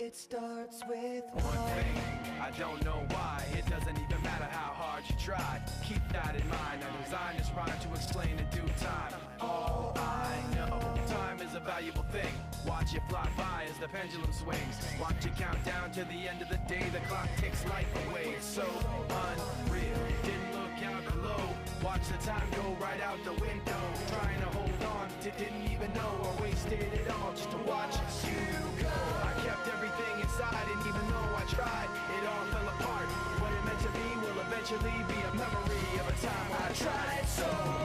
It starts with one thing, I don't know why. It doesn't even matter how hard you try. Keep that in mind, I designed this rhyme to explain in due time. All I know, time is a valuable thing. Watch it fly by as the pendulum swings. Watch it count down to the end of the day. The clock takes life away, it's so unreal. Didn't look out below, watch the time go right out the window. Trying to hold on to didn't even know, or wasted it all just to watch you go. I kept everything inside, and even though I tried, it all fell apart. What it meant to be will eventually be a memory of a time when I tried so